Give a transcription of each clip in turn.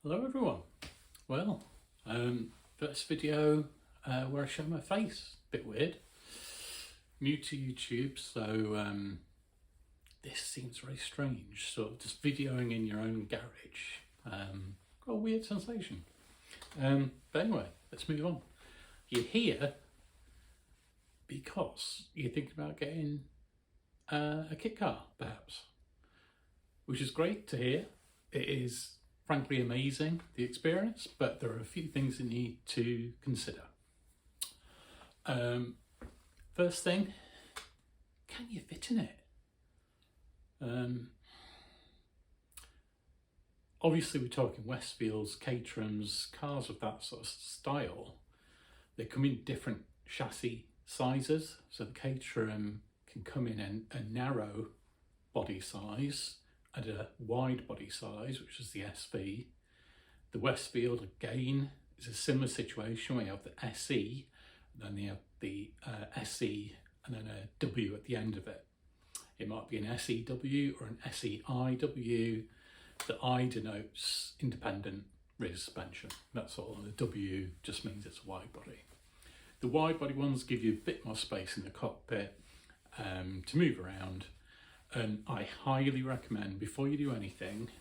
Hello everyone. Well, first video where I show my face. Bit weird. New to YouTube, so this seems very strange. Sort of just videoing in your own garage. Got a weird sensation. But anyway, let's move on. You're here because you're thinking about getting a kit car, perhaps, which is great to hear. It is frankly amazing, the experience, but there are a few things you need to consider. First thing, can you fit in it? Obviously we're talking Westfields, Caterhams, cars of that sort of style. They come in different chassis sizes, so the Caterham can come in a narrow body size and a wide body size, which is the SV. The Westfield, again, is a similar situation where you have the SE, and then you have the SE, and then a W at the end of it. It might be an SEW or an SEIW. The I denotes independent rear suspension, that's all, and the W just means it's a wide body. The wide body ones give you a bit more space in the cockpit to move around. And I highly recommend, before you do anything,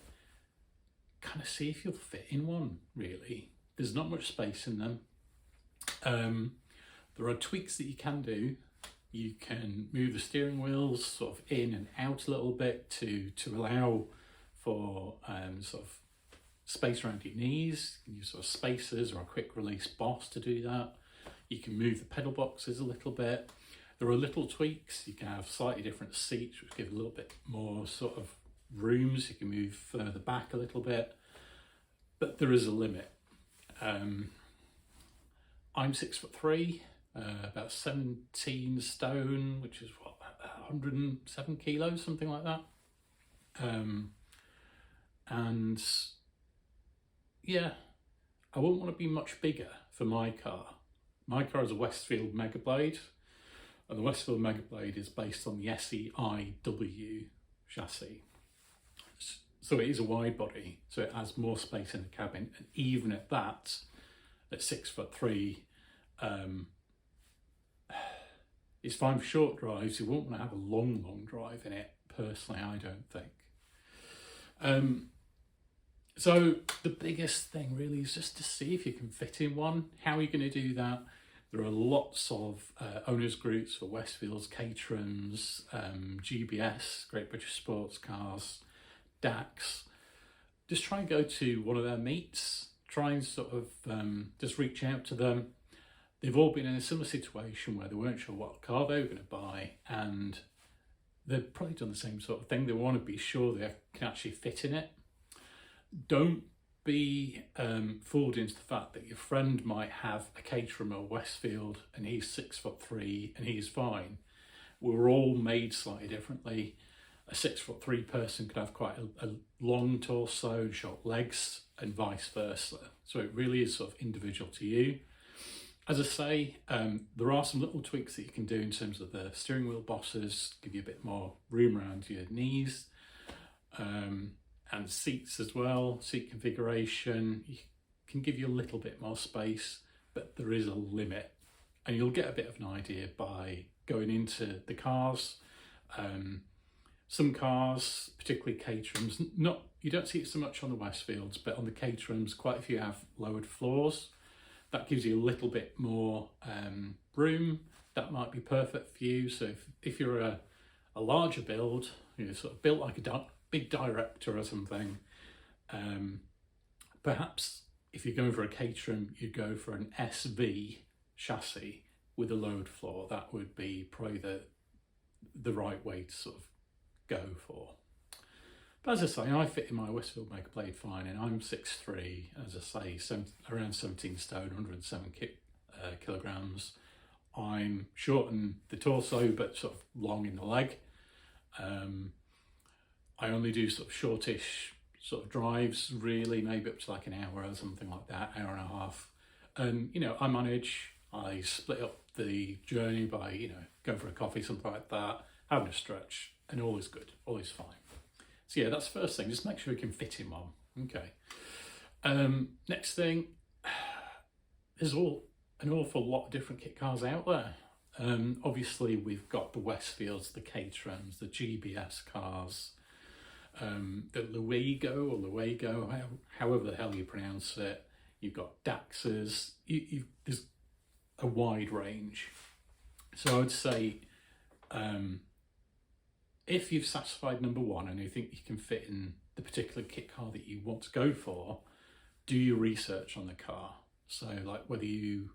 kind of see if you'll fit in one, really. There's not much space in them. There are tweaks that you can do. You can move the steering wheels sort of in and out a little bit to allow for sort of space around your knees. You can use sort of spacers or a quick release boss to do that. You can move the pedal boxes a little bit. There are little tweaks. You can have slightly different seats, which give a little bit more sort of rooms. You can move further back a little bit, but there is a limit. I'm 6'3", about 17 stone, which is what, 107 kilos, something like that. And yeah, I wouldn't want to be much bigger for my car. My car is a Westfield Megablade. And the Westfield Megablade is based on the SEIW chassis. So it is a wide body, so it has more space in the cabin. And even at that, at 6'3", it's fine for short drives. You won't want to have a long drive in it, personally, I don't think. So the biggest thing really is just to see if you can fit in one. How are you going to do that? There are lots of owners groups for Westfields, Caterhams, GBS, Great British Sports Cars, DAX. Just try and go to one of their meets. Try and sort of just reach out to them. They've all been in a similar situation where they weren't sure what car they were going to buy, and they've probably done the same sort of thing. They want to be sure they can actually fit in it. Don't be fooled into the fact that your friend might have a Caterham or Westfield and he's 6'3" and he's fine. We're all made slightly differently. A 6'3" person could have quite a long torso and short legs, and vice versa. So it really is sort of individual to you. As I say, there are some little tweaks that you can do in terms of the steering wheel bosses, give you a bit more room around your knees. And seats as well, seat configuration, can give you a little bit more space, but there is a limit. And you'll get a bit of an idea by going into the cars. Some cars, particularly Caterhams, you don't see it so much on the Westfields, but on the Caterhams, quite a few have lowered floors. That gives you a little bit more room. That might be perfect for you. So if you're a larger build, sort of built like a big director or something, perhaps if you're going for a Caterham, you'd go for an SV chassis with a lowered floor. That would be probably the right way to sort of go for. But as I say, I fit in my Westfield Megablade fine, and I'm 6'3", as I say, around 17 stone, 107 kilograms. I'm short in the torso, but sort of long in the leg. I only do sort of shortish sort of drives, really, maybe up to like an hour or something like that, hour and a half. And, I split up the journey by, going for a coffee, something like that, having a stretch, and all is good, all is fine. So yeah, that's the first thing, just make sure you can fit in one. Okay. Next thing, there's an awful lot of different kit cars out there. Obviously, we've got the Westfields, the Caterhams, the GBS cars, the Luego, however the hell you pronounce it. You've got Daxers. There's a wide range. So I would say, if you've satisfied number one and you think you can fit in the particular kit car that you want to go for, do your research on the car. So like whether you,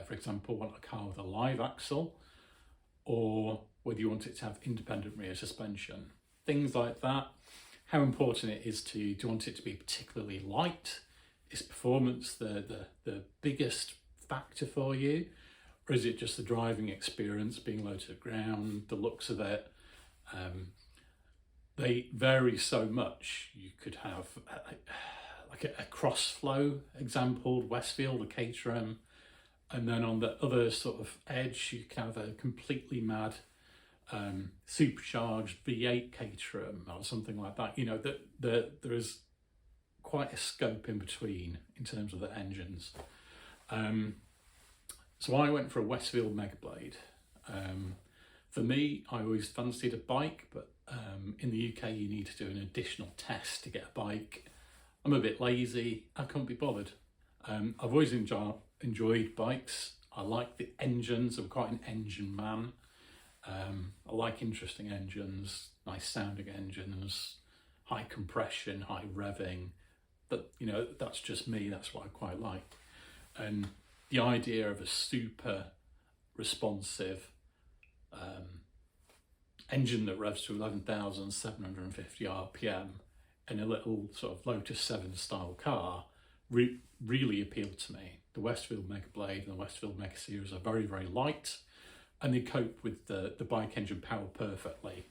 for example, want a car with a live axle, or whether you want it to have independent rear suspension, things like that. How important it is do you want it to be particularly light? Is performance the biggest factor for you? Or is it just the driving experience, being low to the ground, the looks of it? They vary so much. You could have like a cross-flow example, Westfield or Caterham, and then on the other sort of edge, you can have a completely mad supercharged V8 Caterham or something like that. You know, there is quite a scope in between in terms of the engines. So I went for a Westfield Megablade. For me, I always fancied a bike, but in the UK you need to do an additional test to get a bike. I'm a bit lazy, I couldn't be bothered. I've always enjoyed bikes. I like the engines, I'm quite an engine man. I like interesting engines, nice sounding engines, high compression, high revving. But you know, that's just me, that's what I quite like. And the idea of a super responsive engine that revs to 11,750 RPM in a little sort of Lotus 7 style car really appealed to me. The Westfield Megablade and the Westfield Mega Series are very, very light, and they cope with the bike engine power perfectly.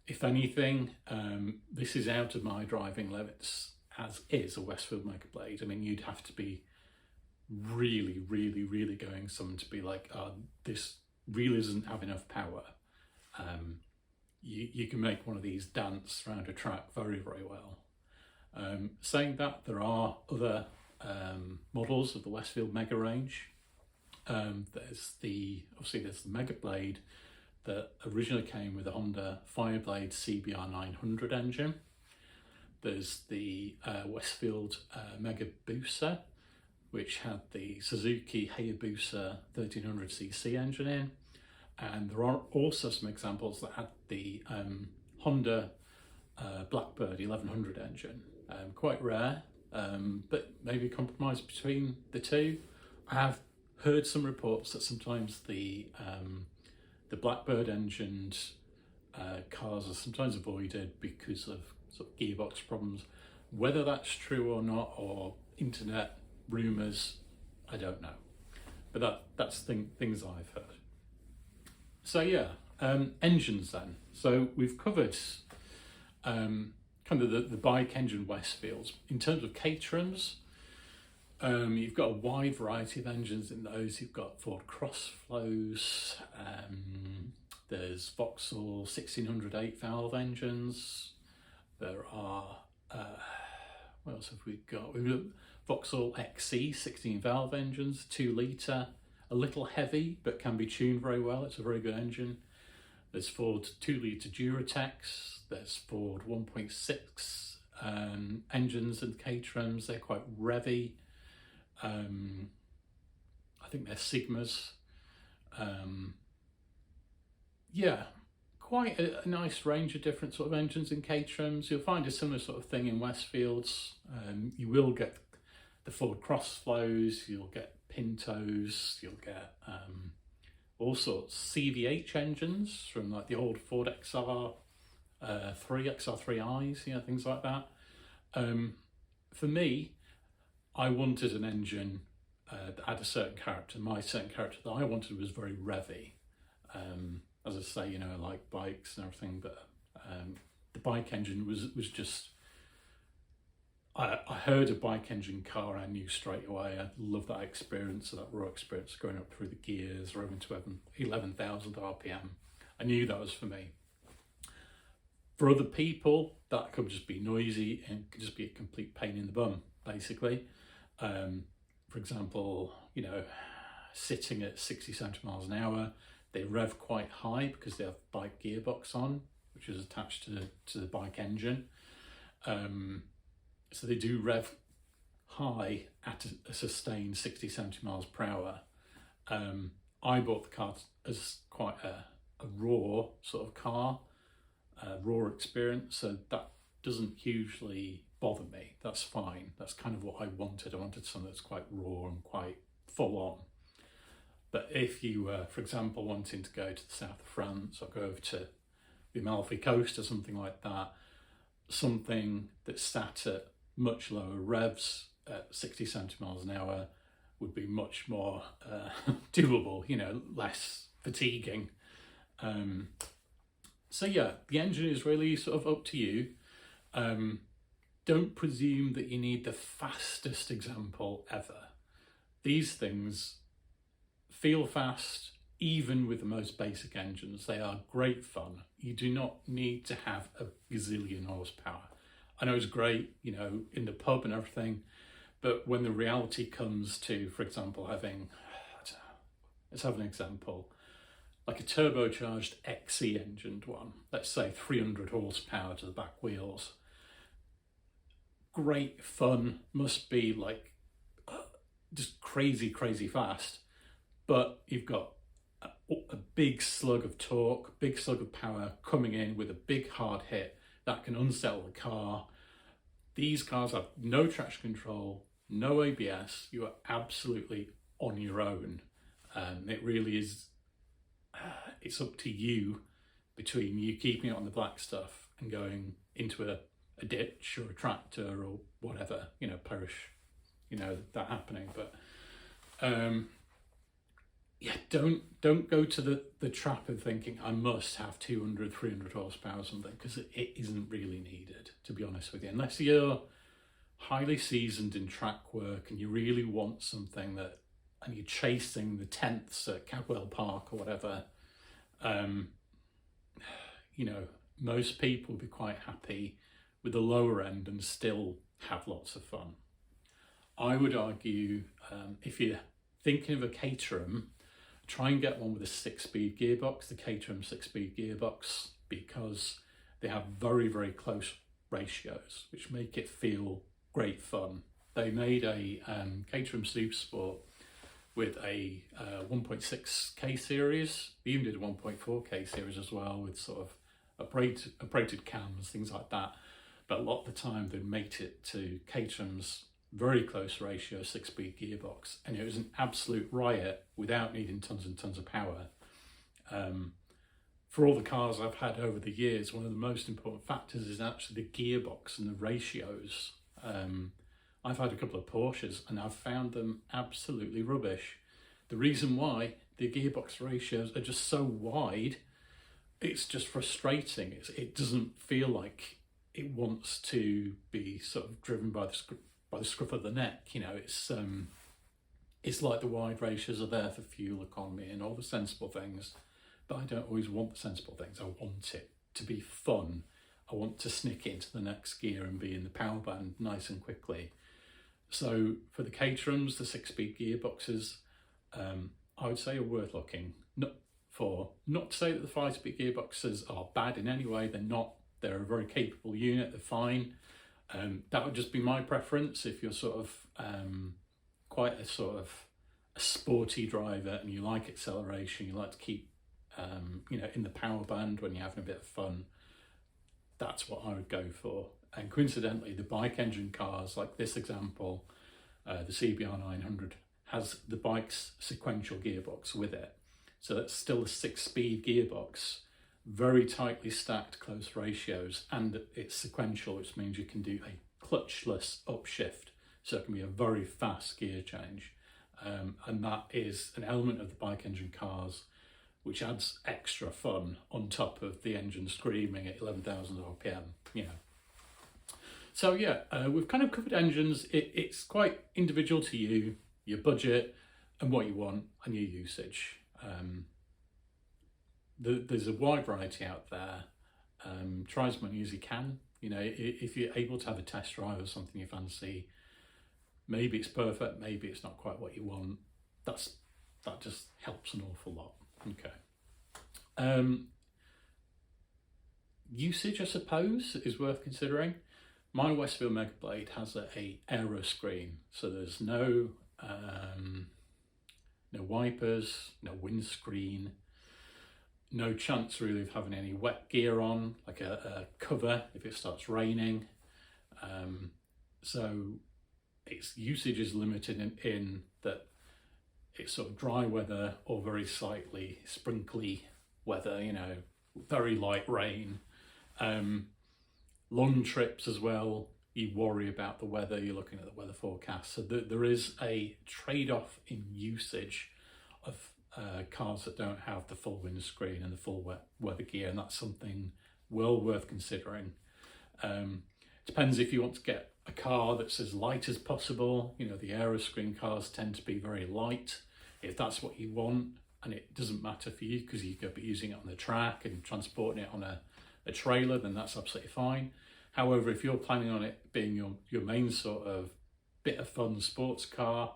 If anything, this is out of my driving limits, as is a Westfield Megablade. I mean, you'd have to be really, really, really going some to be like, this really doesn't have enough power. You can make one of these dance around a track very, very well. Saying that, there are other models of the Westfield Mega range. There's the Megablade that originally came with a Honda Fireblade CBR 900 engine. There's the Westfield Mega Booster, which had the Suzuki Hayabusa 1300cc engine in. And there are also some examples that had the Honda Blackbird 1100 engine. Quite rare, but maybe a compromise between the two. I have heard some reports that sometimes the Blackbird engined cars are sometimes avoided because of sort of gearbox problems. Whether that's true or not, or internet rumours, I don't know. But that's things I've heard. So yeah, engines then. So we've covered kind of the bike engine Westfields. In terms of Caterhams, you've got a wide variety of engines in those. You've got Ford Crossflows, there's Vauxhall 1600 8-valve engines. There are, what else have we got? We've got Vauxhall XC 16-valve engines, 2 litre, a little heavy, but can be tuned very well. It's a very good engine. There's Ford 2 litre Duratex. There's Ford 1.6 engines and Caterhams. They're quite revvy. I think they're Sigmas. Yeah, quite a nice range of different sort of engines in Caterhams. You'll find a similar sort of thing in Westfields. You will get the Ford Crossflows, you'll get Pintos, you'll get all sorts CVH engines from like the old Ford XR3, XR3Is, you know, things like that. For me, I wanted an engine that had a certain character. My certain character that I wanted was very revvy. As I say, you know, I like bikes and everything, but the bike engine was just, I heard a bike engine car and I knew straight away. I love that experience, that raw experience going up through the gears, revving to 11,000 RPM. I knew that was for me. For other people, that could just be noisy and could just be a complete pain in the bum, basically. For example, you know, sitting at 60, 70 miles an hour, they rev quite high because they have bike gearbox on, which is attached to the bike engine. So they do rev high at a sustained 60, 70 miles per hour. I bought the car as quite a raw sort of car, raw experience, so that doesn't hugely bother me. That's fine. That's kind of what I wanted. I wanted something that's quite raw and quite full on. But if you were, for example, wanting to go to the south of France or go over to the Amalfi Coast or something like that, something that's sat at much lower revs at 60, 70 miles an hour would be much more doable, you know, less fatiguing. So yeah, the engine is really sort of up to you. Don't presume that you need the fastest example ever. These things feel fast, even with the most basic engines. They are great fun. You do not need to have a gazillion horsepower. I know it's great, you know, in the pub and everything, but when the reality comes to, for example, having, let's have an example, like a turbocharged XE engined one, let's say 300 horsepower to the back wheels. Great fun, must be like just crazy, crazy fast, but you've got a big slug of torque, big slug of power coming in with a big hard hit that can unsettle the car. These cars have no traction control, no ABS. You are absolutely on your own. It really is, it's up to you between you keeping it on the black stuff and going into a ditch or a tractor or whatever, you know, perish, you know, that happening. But yeah, don't go to the trap of thinking I must have 200, 300 horsepower or something, because it isn't really needed, to be honest with you, unless you're highly seasoned in track work and you really want something that, and you're chasing the tenths at Cadwell Park or whatever. You know, most people would be quite happy with the lower end and still have lots of fun. I would argue, if you're thinking of a Caterham, try and get one with a 6-speed gearbox, the Caterham 6-speed gearbox, because they have very, very close ratios, which make it feel great fun. They made a Caterham Supersport with a 1.6K series. We even did a 1.4K series as well, with sort of abrated cams, things like that. But a lot of the time they mate it to Caterham's very close ratio 6-speed gearbox, and it was an absolute riot without needing tons and tons of power. For all the cars I've had over the years, one of the most important factors is actually the gearbox and the ratios. I've had a couple of Porsches and I've found them absolutely rubbish. The reason why the gearbox ratios are just so wide, it's just frustrating. It doesn't feel like it wants to be sort of driven by the scruff of the neck. You know, it's like the wide ratios are there for fuel economy and all the sensible things, but I don't always want the sensible things. I want it to be fun. I want to snick into the next gear and be in the power band nice and quickly. So for the Caterhams, the 6-speed gearboxes, I would say are worth looking. Not to say that the 5-speed gearboxes are bad in any way. They're not. They're a very capable unit. They're fine. That would just be my preference. If you're sort of quite a sporty driver and you like acceleration, you like to keep you know, in the power band when you're having a bit of fun, that's what I would go for. And coincidentally, the bike engine cars, like this example, the CBR 900, has the bike's sequential gearbox with it. So that's still a 6-speed gearbox, very tightly stacked close ratios, and it's sequential, which means you can do a clutchless upshift. So it can be a very fast gear change. And that is an element of the bike engine cars which adds extra fun on top of the engine screaming at 11,000 RPM, you know. So yeah, we've kind of covered engines. It's quite individual to you, your budget and what you want and your usage. There's a wide variety out there. Try as many as you can. You know, if you're able to have a test drive of something you fancy, maybe it's perfect, maybe it's not quite what you want. That just helps an awful lot. Okay. Usage, I suppose, is worth considering. My Westfield Mega Blade has a aero screen, so there's no wipers, no windscreen, no chance really of having any wet gear on, like a cover if it starts raining. So its usage is limited in that it's sort of dry weather or very slightly sprinkly weather, you know, very light rain. Long trips as well, you worry about the weather, you're looking at the weather forecast. So there is a trade-off in usage of cars that don't have the full windscreen and the full weather gear, and that's something well worth considering. Depends if you want to get a car that's as light as possible. You know, the aeroscreen cars tend to be very light. If that's what you want, and it doesn't matter for you because you could be using it on the track and transporting it on a trailer, then that's absolutely fine. However, if you're planning on it being your main sort of bit of fun sports car,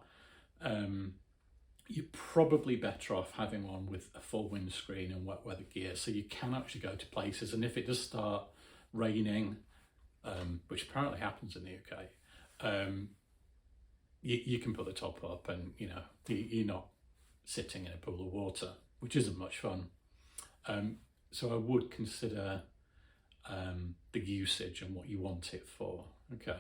you're probably better off having one with a full windscreen and wet weather gear, so you can actually go to places. And if it does start raining, which apparently happens in the UK, you can put the top up, and you know you're not sitting in a pool of water, which isn't much fun. So I would consider the usage and what you want it for. Okay.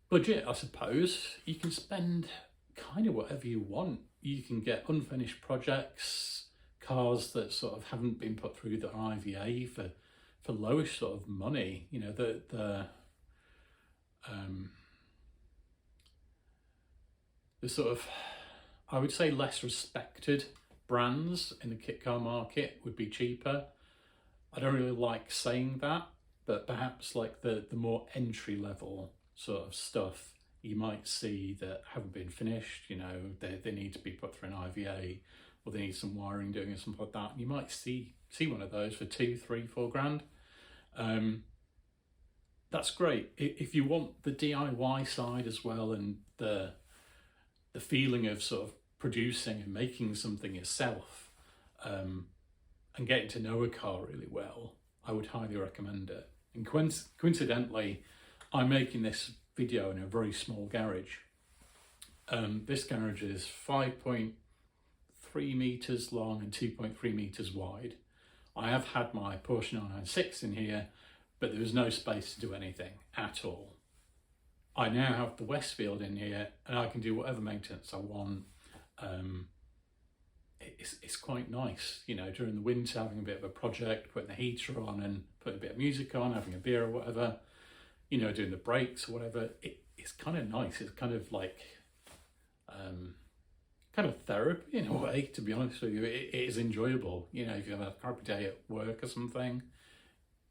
Budget, I suppose. You can spend kind of whatever you want. You can get unfinished projects, cars that sort of haven't been put through the IVA for lowish sort of money. You know, the sort of, I would say, less respected brands in the kit car market would be cheaper. I don't really like saying that, but perhaps like the more entry level sort of stuff you might see that haven't been finished, you know, they need to be put through an IVA, or they need some wiring doing or something like that. You might see one of those for 2, 3, 4 grand. That's great. If you want the DIY side as well, and the feeling of sort of producing and making something yourself, and getting to know a car really well, I would highly recommend it. And coincidentally, I'm making this video in a very small garage. This garage is 5.3 meters long and 2.3 meters wide. I have had my Porsche 996 in here, but there was no space to do anything at all. I now have the Westfield in here, and I can do whatever maintenance I want. It's quite nice, you know, during the winter, having a bit of a project, putting the heater on and putting a bit of music on, having a beer or whatever, you know, doing the brakes or whatever. It's kind of nice. It's kind of like kind of therapy in a way, to be honest with you. It is enjoyable, you know, if you have a crappy day at work or something,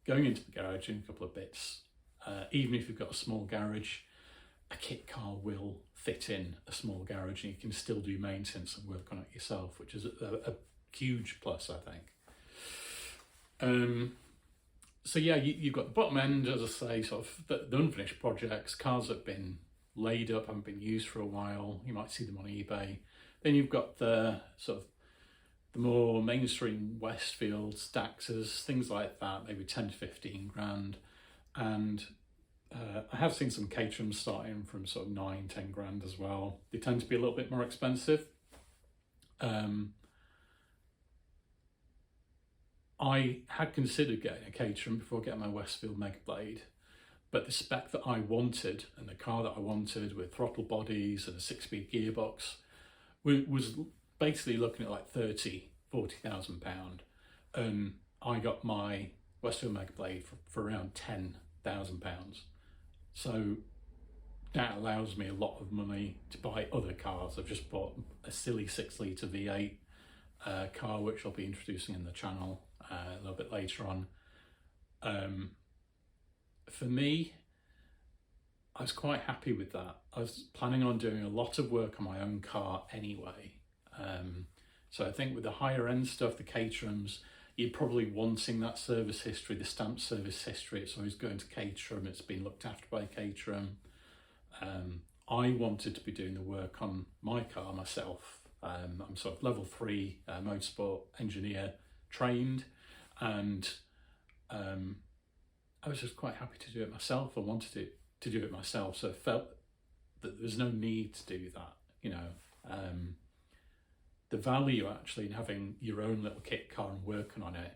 going into the garage, doing a couple of bits. Even if you've got a small garage, a kit car will fit in a small garage, and you can still do maintenance and work on it yourself, which is a huge plus, I think. So yeah, you've got the bottom end, as I say, sort of the unfinished projects, cars that have been laid up, haven't been used for a while. You might see them on eBay. Then you've got the sort of the more mainstream Westfield Staxers, things like that, maybe 10 to 15 grand. And I have seen some Caterham starting from sort of 9, 10 grand as well. They tend to be a little bit more expensive. I had considered getting a Caterham before getting my Westfield Mega Blade, but the spec that I wanted and the car that I wanted, with throttle bodies and a 6-speed gearbox, was basically looking at like £40,000, and I got my Westfield Mega Blade for around £10,000. So that allows me a lot of money to buy other cars. I've just bought a silly 6-litre V8 car, which I'll be introducing in the channel a little bit later on. For me, I was quite happy with that. I was planning on doing a lot of work on my own car anyway. So I think with the higher end stuff, the Caterhams, you're probably wanting that service history, the stamp service history. It's always going to Caterham, it's been looked after by Caterham. I wanted to be doing the work on my car myself. I'm sort of level 3 motorsport engineer trained, and I was just quite happy to do it myself. I wanted to do it myself, so I felt that there was no need to do that, you know. The value actually in having your own little kit car and working on it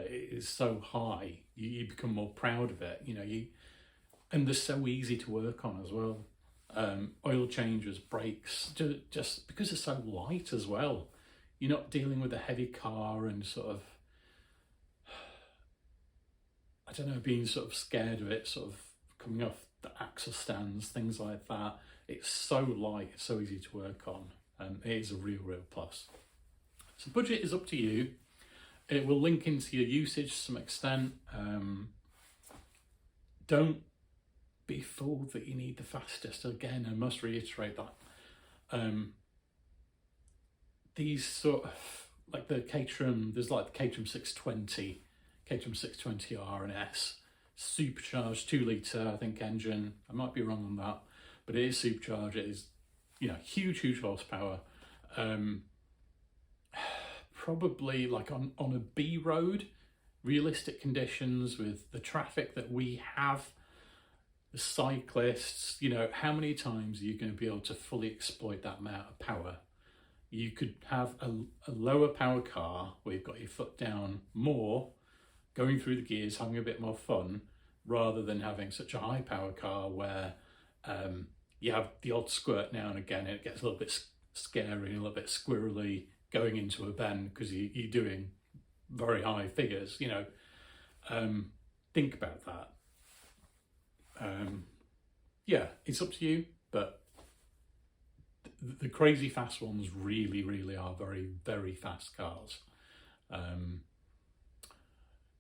is so high. You become more proud of it, you know. And they're so easy to work on as well. Oil changes, brakes, just because they're so light as well. You're not dealing with a heavy car and sort of, I don't know, being sort of scared of it sort of coming off the axle stands, things like that. It's so light, it's so easy to work on, and it is a real plus. So budget is up to you. It will link into your usage to some extent. Don't be fooled that you need the fastest. Again, I must reiterate that. These sort of, like the Caterham, there's like the Caterham 620, Caterham 620R and S, supercharged 2 litre, I think, engine. I might be wrong on that, but it is supercharged. It is, you know, huge horsepower. Probably like on a B road, realistic conditions with the traffic that we have, the cyclists, you know, how many times are you going to be able to fully exploit that amount of power? You could have a lower power car where you've got your foot down more, going through the gears, having a bit more fun, rather than having such a high power car where you have the odd squirt now and again, and it gets a little bit scary, a little bit squirrely going into a bend because you're doing very high figures, you know. Think about that. Yeah, it's up to you, but the crazy fast ones really are very fast cars.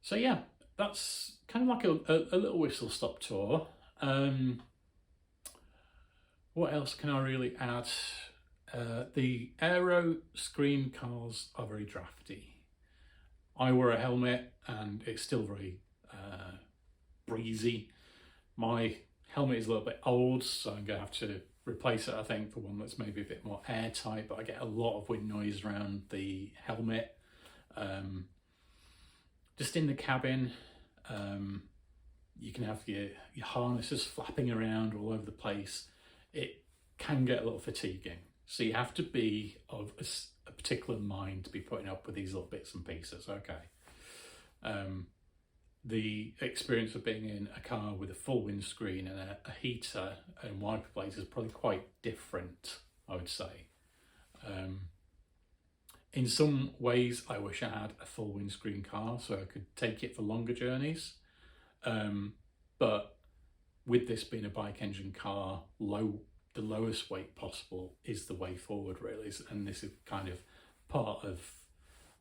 So yeah, that's kind of like a little whistle stop tour. What else can I really add? The aero screen cars are very drafty. I wear a helmet and it's still very breezy. My helmet is a little bit old, so I'm going to have to replace it, I think, for one that's maybe a bit more airtight, but I get a lot of wind noise around the helmet. Just in the cabin, you can have your harnesses flapping around all over the place. It can get a little fatiguing. So you have to be of a particular mind to be putting up with these little bits and pieces, okay. The experience of being in a car with a full windscreen and a heater and wiper blades is probably quite different, I would say. In some ways, I wish I had a full windscreen car so I could take it for longer journeys. But with this being a bike engine car, the lowest weight possible is the way forward, really. And this is kind of part of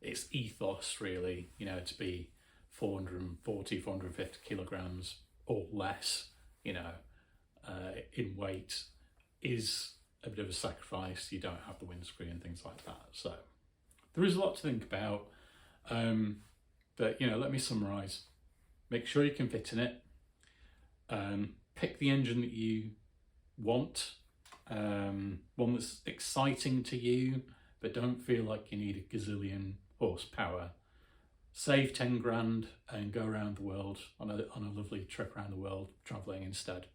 its ethos, really, you know, to be 440, 450 kilograms or less, you know, in weight is a bit of a sacrifice. You don't have the windscreen and things like that. So there is a lot to think about. But, you know, let me summarize. Make sure you can fit in it. Pick the engine that you want. One that's exciting to you, but don't feel like you need a gazillion horsepower. Save 10 grand and go around the world on a lovely trip around the world, traveling instead.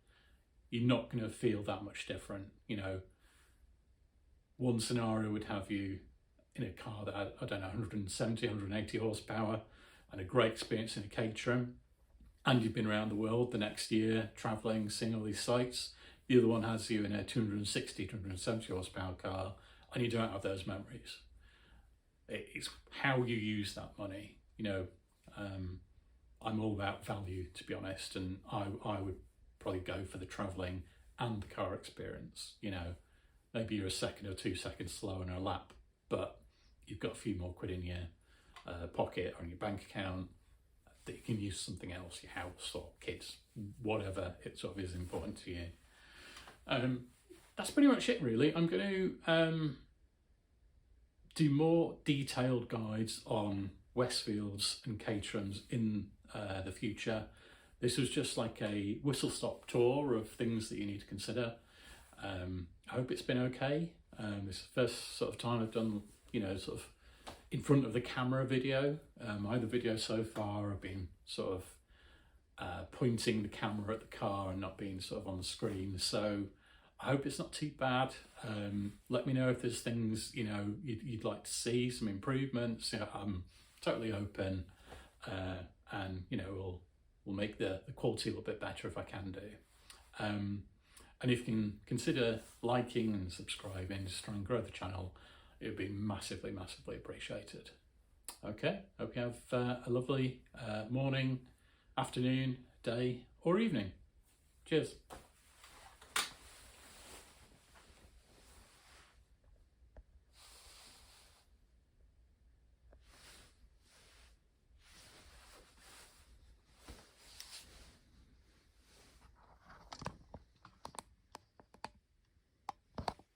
You're not going to feel that much different. You know, one scenario would have you in a car that had, I don't know, 170, 180 horsepower and a great experience in a Caterham, and you've been around the world the next year, traveling, seeing all these sites. The other one has you in a 260, 270 horsepower car, and you don't have those memories. It's how you use that money. You know, I'm all about value, to be honest, and I would probably go for the travelling and the car experience. You know, maybe you're a second or 2 seconds slower on a lap, but you've got a few more quid in your pocket or in your bank account that you can use something else, your house or kids, whatever it sort of is important to you. That's pretty much it, really. I'm going to do more detailed guides on Westfields and Caterhams in the future. This was just like a whistle-stop tour of things that you need to consider. I hope it's been okay. This is the first sort of time I've done, you know, sort of in front of the camera video. My other videos so far have been sort of pointing the camera at the car and not being sort of on the screen. So I hope it's not too bad. Let me know if there's things, you know, you'd like to see, some improvements. You know, I'm totally open, and you know, we'll make the quality a little bit better if I can do. And if you can consider liking and subscribing to try and grow the channel, it would be massively, massively appreciated. Okay, hope you have a lovely morning, afternoon, day or evening. Cheers.